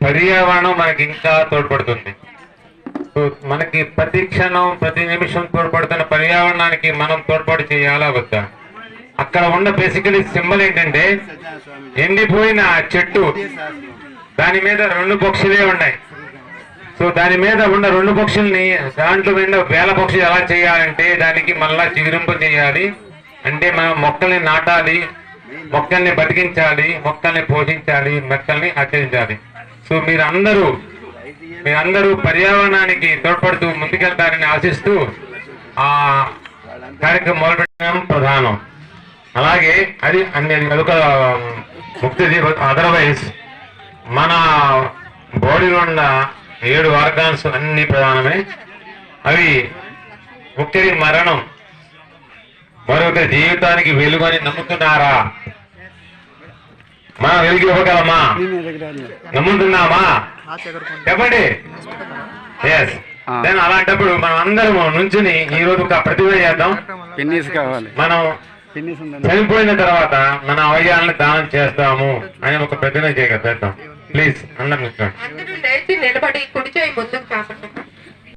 పర్యావరణం మనకి ఇంకా తోడ్పడుతుంది. మనకి ప్రతి క్షణం ప్రతి నిమిషం తోడ్పడుతున్న పర్యావరణానికి మనం తోడ్పాటు చేయాలా వద్దా? అక్కడ ఉన్న బేసికలీ సింబల్ ఏంటంటే ఎండిపోయిన చెట్టు, దాని మీద 2 పక్షులే ఉన్నాయి. సో దాని మీద ఉన్న 2 పక్షుల్ని దాంట్లో మీద వేల పక్షులు ఎలా చేయాలంటే దానికి మళ్ళా చిగురింపు చేయాలి. అంటే మనం మొక్కల్ని నాటాలి, మొక్కల్ని బతికించాలి, మొక్కల్ని పోషించాలి, మొక్కల్ని ఆచరించాలి. సో మీరందరూ పర్యావరణానికి తోడ్పడుతూ ముందుకెళ్తారని ఆశిస్తూ ఆ కార్యక్రమం మొదలుపెట్టడం ప్రధానం. అలాగే అదొక ముక్తి. అదర్వైజ్ మన బాడీలో ఉన్న 7 ఆర్గాన్స్ అన్ని ప్రధానమే. అవి ఒకరి మరణం, మరొకరి జీవితానికి వెలుగని నమ్ముతున్నారా? మా వెలుగు ఇవ్వగలమా? నమ్ముతున్నామా? చెప్పండి. ఎస్. దెన్ అలాంటప్పుడు మనం అందరం నుంచుని ఈ రోజు ఒక ప్రతిజ్ఞ చేద్దాం. మనం చనిపోయిన తర్వాత మన అవయవాలను దానం చేస్తాము అని ఒక ప్రతిజ్ఞ చేద్దాం. ప్లీజ్ అందరూ నిలబడి కుడి చేయి ముందుకు కాకుండా.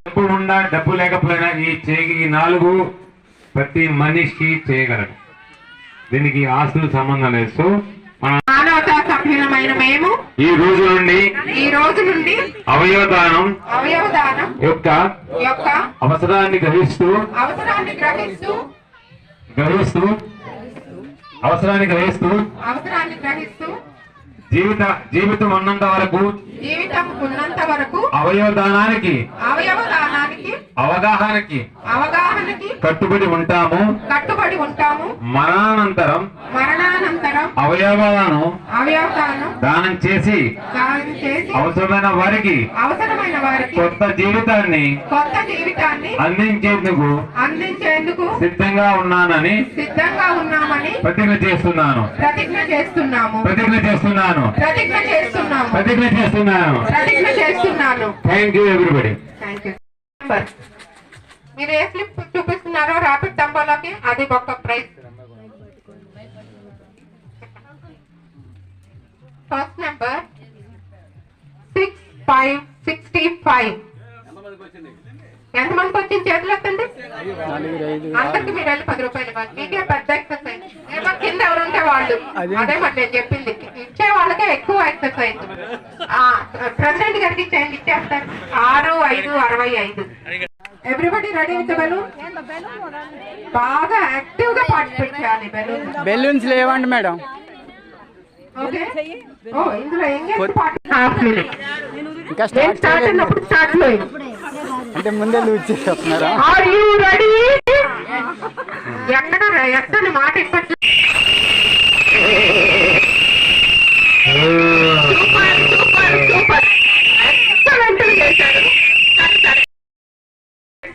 డబ్బు ఉండా డబ్బు లేకపోయినా ఈ 4 ప్రతి మనిషి చేయగలరు. దీనికి ఆస్తులు సంబంధం లేదు. సో సభ్యులమైన మేము ఈ రోజు నుండి అవయవదానం యొక్క అవసరాన్ని గ్రహిస్తూ జీవితం ఉన్నంత వరకు అవయవదానానికి అవగాహనకి కట్టుబడి ఉంటాము. మరణానంతరం అవయవాలను దానం చేసి అవసరమైన వారికి కొత్త జీవితాన్ని అందించేందుకు సిద్ధంగా ఉన్నామని ప్రతిజ్ఞ చేస్తున్నాను. Thank you everybody. మీరు ఏ స్లిప్ చూపిస్తున్నారో ర్యాపిడ్ టెంపోలోకి అది ఒక ప్రైజ్. First number 6565. ఎంతమందికి వచ్చింది చేతులు ఎత్తండి. అందరికి మీరు వెళ్ళి 10 రూపాయలు ఇవ్వాలి. మీకే పెద్ద ఎక్సర్సైజ్. కింద ఎవరుంటే వాళ్ళు అదే మరి నేను చెప్పింది. ఇచ్చే వాళ్ళకే ఎక్కువ ఎక్సర్సైజ్. ప్రెసిడెంట్ గారికి ఇచ్చేయండి, ఇచ్చేస్తారు. 6565. Everybody ready with balloon. బాగా యాక్టివ్ గా పార్టిసిపేట్ చేయాలి. బెలూన్స్ లేవండి మేడం. ఓకే. ఇందులో హాఫ్ మినిట్ స్టార్ట్ అయినప్పుడు స్టార్ట్ లో అంటే ముందే లూజ్ చేస్తున్నారా? Are you ready? ఎక్కడ మాట ఇప్పటి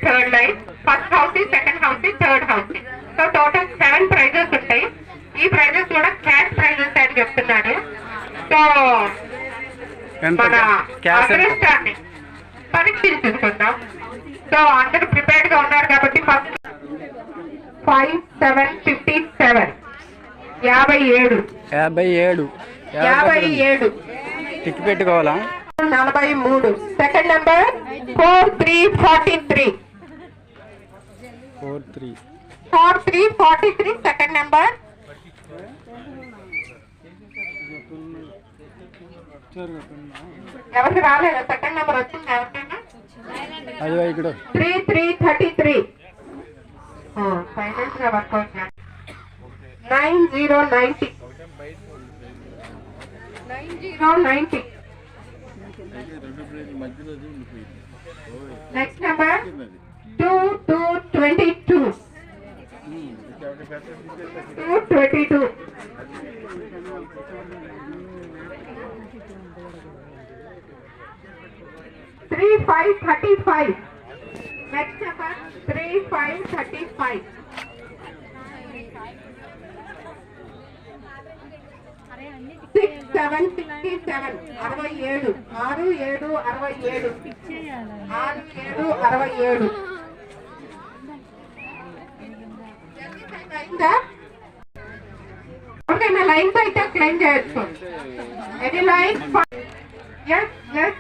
third line, first house, second house, third house. So total 7 prizes ఉంటాయి. ఈ ప్రైజెస్ కూడా క్యాష్ ప్రైజెస్ అని చెప్తున్నాడు. సో మన అదృష్టాన్ని పరీక్షించుకుందాం. సో అందరూ ప్రిపేర్డ్ గా ఉన్నారు కాబట్టి ఫస్ట్ 5757 57 టిక్ పెట్టుకోవాలా? 43. Second number 4343 second number. ఎవరికి రాలేదా? సెకండ్ నెంబర్ వచ్చింది ఎవరికైనా? 3333. ఫైనల్స్ గా work out 9090. Next number 2222. 3535. Next number 3535. 6767 67 6767 6767. అయిందా? ఓకే, నా లైన్స్ అయితే క్లెయిమ్ చేయొచ్చు. Any line? Yes yes